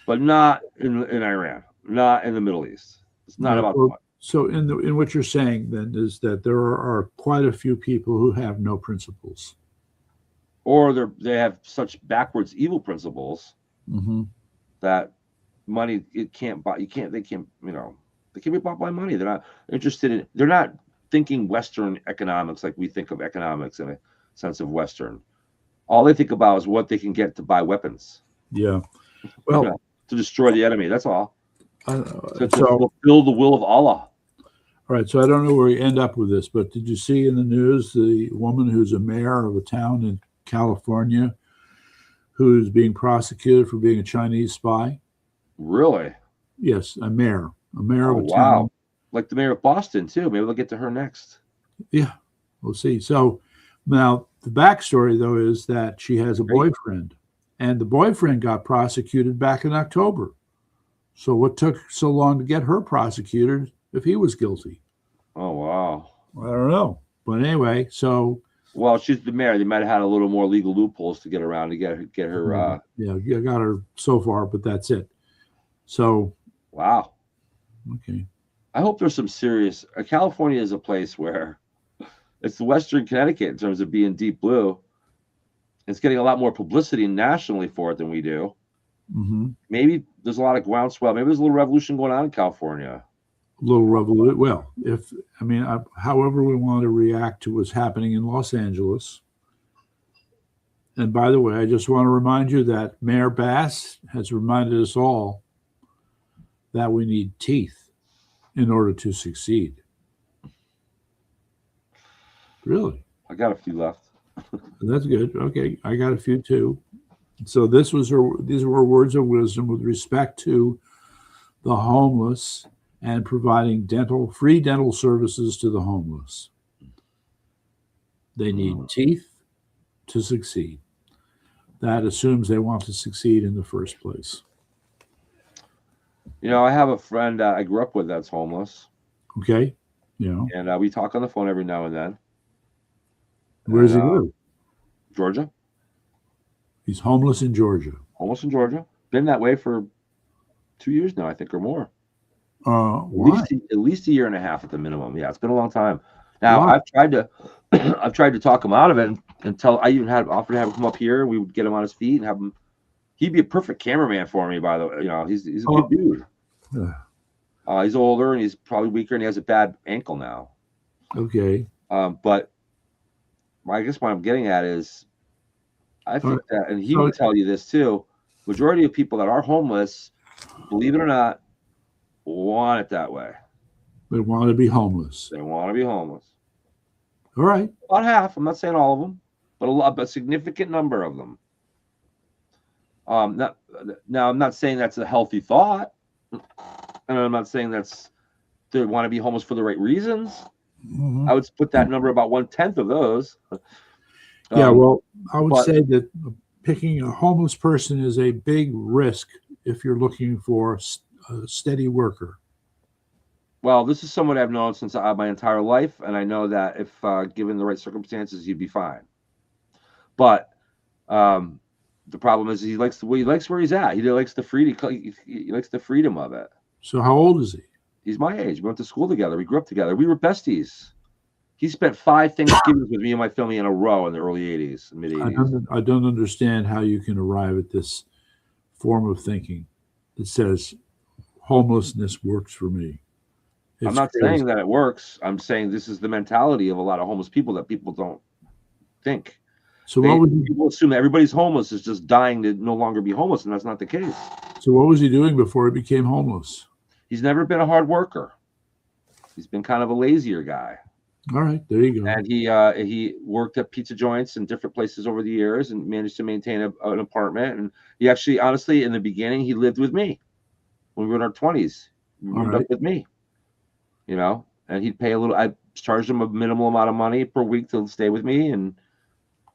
but not in Iran, not in the Middle East. It's not about the money. So in what you're saying then is that there are quite a few people who have no principles, or they have such backwards evil principles that money they can't be bought by money. They're not interested in. They're not thinking Western economics like we think of economics in a sense of Western. All they think about is what they can get to buy weapons. Yeah. Well, to destroy the enemy. That's all. To fulfill the will of Allah. All right. So I don't know where we end up with this, but did you see in the news the woman who's a mayor of a town in California who's being prosecuted for being a Chinese spy? Really? Yes, a mayor of a town. Wow. Like the mayor of Boston, too. Maybe we'll get to her next. Yeah, we'll see. So now the backstory, though, is that she has a boyfriend, and the boyfriend got prosecuted back in October. So what took so long to get her prosecuted if he was guilty? Oh, wow. I don't know. But anyway, so... Well, she's the mayor. They might have had a little more legal loopholes to get around to get her... Yeah, I got her so far, but that's it. So... Wow. Okay. I hope there's some serious. California is a place where it's the Western Connecticut in terms of being deep blue. It's getting a lot more publicity nationally for it than we do. Mm-hmm. Maybe there's a lot of groundswell. Maybe there's a little revolution going on in California. A little revolution. Well, however we want to react to what's happening in Los Angeles. And by the way, I just want to remind you that Mayor Bass has reminded us all that we need teeth in order to succeed. Really? I got a few left. That's good. Okay, I got a few too. So these were words of wisdom with respect to the homeless and providing free dental services to the homeless. They need teeth to succeed. That assumes they want to succeed in the first place. You know, I have a friend I grew up with that's homeless. Okay. Yeah. And we talk on the phone every now and then. Where does he live? Georgia. He's homeless in Georgia. Homeless in Georgia. Been that way for 2 years now, I think, or more. Why? At least a year and a half at the minimum. Yeah, it's been a long time. Now Why? I've tried to talk him out of it until I even had offered to have him come up here and we would get him on his feet and have him. He'd be a perfect cameraman for me, by the way. You know, he's a good dude. He's older and he's probably weaker and he has a bad ankle now. Okay. But I guess what I'm getting at is I think that, and he would tell you this too, majority of people that are homeless, believe it or not, want it that way. They want to be homeless. They want to be homeless. All right. About half. I'm not saying all of them, but a significant number of them. Now I'm not saying that's a healthy thought, and I'm not saying they want to be homeless for the right reasons. Mm-hmm. I would put that number about 1/10 of those. Yeah, well, I would say that picking a homeless person is a big risk if you're looking for a steady worker. Well, this is someone I've known since my entire life, and I know that if given the right circumstances, he'd be fine. But the problem is he likes where he's at. He likes the freedom of it. So how old is he? He's my age. We went to school together. We grew up together. We were besties. He spent 5 Thanksgivings with me and my family in a row in the early 80s, mid 80s. I don't understand how you can arrive at this form of thinking that says homelessness works for me. I'm not saying that it works. I'm saying this is the mentality of a lot of homeless people that people don't think. So people assume that everybody's homeless is just dying to no longer be homeless, and that's not the case. So what was he doing before he became homeless? He's never been a hard worker. He's been kind of a lazier guy. All right, there you go. And he worked at pizza joints in different places over the years and managed to maintain an apartment. And he actually, honestly, in the beginning, he lived with me when we were in our 20s. He moved up with me, you know, and he'd pay a little. I charged him a minimal amount of money per week to stay with me, and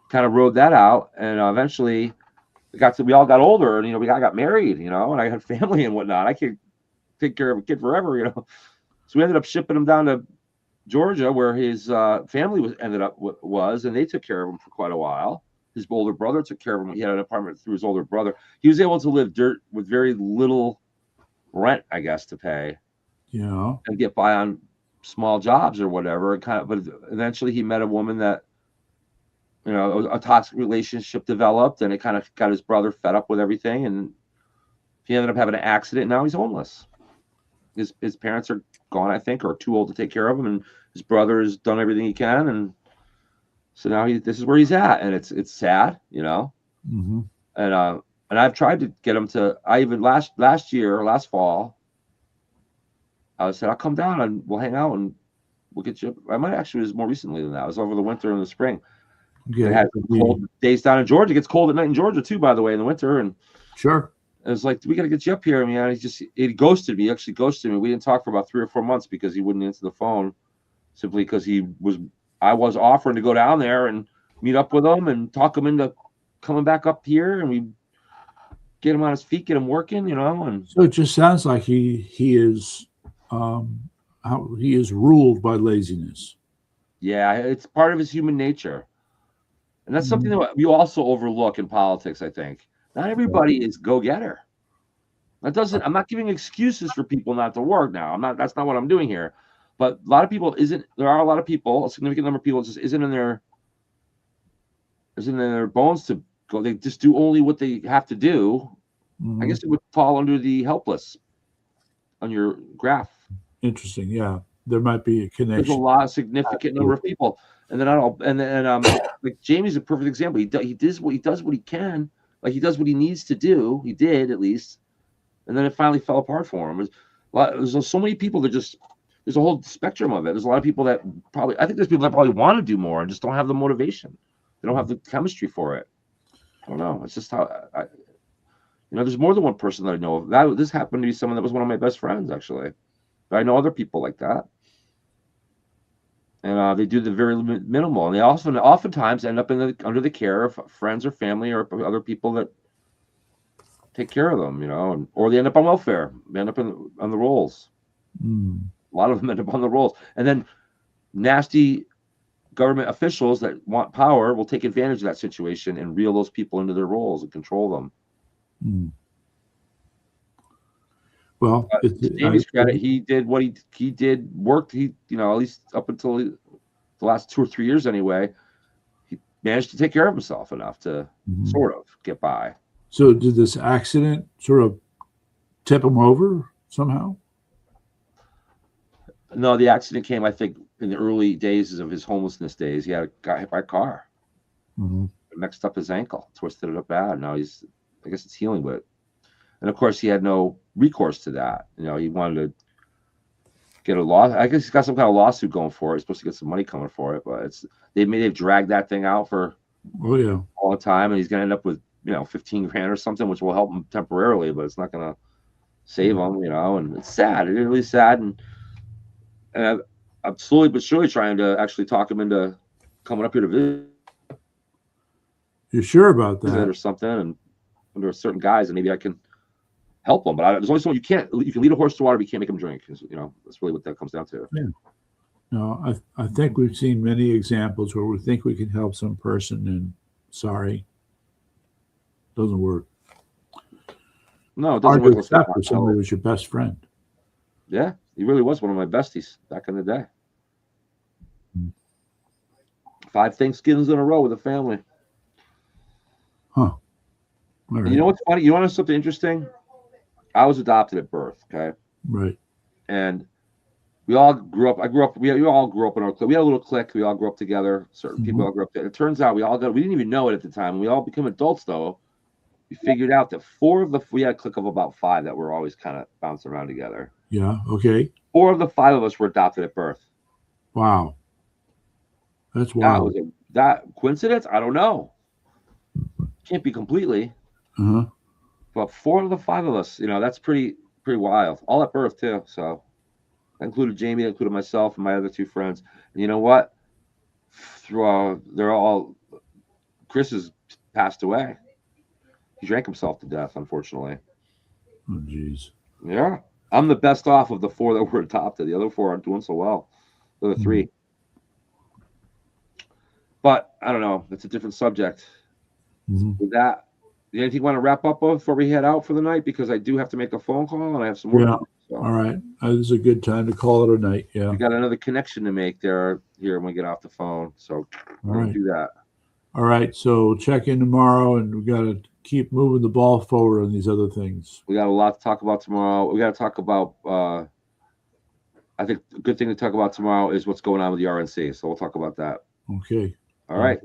kind of rode that out. And eventually, we all got older, and I got married, and I had family and whatnot. I can't take care of a kid forever, So we ended up shipping him down to Georgia, where his family was, and they took care of him for quite a while. His older brother took care of him. He had an apartment through his older brother. He was able to live with very little rent, I guess, to pay. Yeah. And get by on small jobs or whatever. But eventually he met a woman that, a toxic relationship developed, and it kind of got his brother fed up with everything, and he ended up having an accident. And now he's homeless. His parents are gone, I think, or too old to take care of him, and his brother has done everything he can, and so now this is where he's at, and it's sad, Mm-hmm. And I've tried to get him to. I even last fall, I said I'll come down and we'll hang out and we'll get you. I might actually, it was more recently than that. It was over the winter and the spring. Yeah, it had cold days down in Georgia. It gets cold at night in Georgia too, by the way, in the winter. And sure. It was like, we got to get you up here. I mean, he ghosted me. He actually ghosted me. We didn't talk for about 3 or 4 months because he wouldn't answer the phone, simply because I was offering to go down there and meet up with him and talk him into coming back up here, and we get him on his feet, get him working, And so it just sounds like he is ruled by laziness. Yeah, it's part of his human nature, and that's something that we also overlook in politics. I think not everybody is go-getter. That doesn't. I'm not giving excuses for people not to work now. I'm not. That's not what I'm doing here. But a lot of people isn't. There are a lot of people. A significant number of people just isn't in their bones to go. They just do only what they have to do. I guess it would fall under the helpless on your graph. Interesting. Yeah, there might be a connection. There's a lot of significant number of people, and then like Jamie's a perfect example. He does what he can. Like he does what he needs to do. He did at least. And then it finally fell apart for him. There's so many people that there's a whole spectrum of it. There's a lot of people that I think there's people that probably want to do more and just don't have the motivation. They don't have the chemistry for it. I don't know. It's just how there's more than one person that I know of. This happened to be someone that was one of my best friends, actually. But I know other people like that. And they do the very minimal. And they oftentimes end up under the care of friends or family or other people that take care of them, or they end up on welfare. They end up on the rolls. A lot of them end up on the rolls. And then nasty government officials that want power will take advantage of that situation and reel those people into their roles and control them. Well, to Jamie's credit, he did what he did, worked. At least up until the last 2 or 3 years anyway, he managed to take care of himself enough to sort of get by. So did this accident sort of tip him over somehow? No, the accident came, I think, in the early days of his homelessness days. He got hit by a car. It messed up his ankle, twisted it up bad. Now I guess it's healing, and of course he had no recourse to that. He wanted to get a law. I guess he's got some kind of lawsuit going for it. He's supposed to get some money coming for it, but they've dragged that thing out for all the time, and he's going to end up with 15 grand or something, which will help him temporarily, but it's not going to save him, and it's sad. It's really sad. And I'm slowly but surely trying to actually talk him into coming up here to visit. You're sure about that? Or something, and under certain guys, and maybe I can help him. But there's only someone you can lead a horse to water, but you can't make him drink. That's really what that comes down to. Yeah. No, I think we've seen many examples where we think we can help some person, and sorry, doesn't work. No, it doesn't work. Except for somebody who was your best friend. Yeah, he really was one of my besties back in the day. 5 Thanksgivings in a row with a family. Huh. Right. You know what's funny? You want to know something interesting? I was adopted at birth. Okay. Right. And we all grew up. We all grew up in our clique. We had a little clique. We all grew up together. Certain people all grew up together. It turns out we didn't even know it at the time. When we all became adults, though, we figured out that we had a clique of about 5 that were always kind of bouncing around together. Yeah. Okay. 4 of the 5 of us were adopted at birth. Wow. That's wild. That coincidence? I don't know. Can't be completely. But 4 of the 5 of us, that's pretty wild. All at birth too. So that included Jamie, that included myself and my other 2 friends. And you know what? Chris has passed away. He drank himself to death, unfortunately. Oh, geez. Yeah. I'm the best off of the 4 that were adopted. The other 4 aren't doing so well. The other 3. But I don't know. It's a different subject. With that, anything you want to wrap up before we head out for the night? Because I do have to make a phone call and I have some work. Yeah. So. All right. This is a good time to call it a night. Yeah. We got another connection to make here when we get off the phone. So we'll do that. All right. So check in tomorrow, and we got to keep moving the ball forward on these other things. We got a lot to talk about tomorrow. We got to talk about. I think a good thing to talk about tomorrow is what's going on with the RNC. So we'll talk about that. Okay. All right.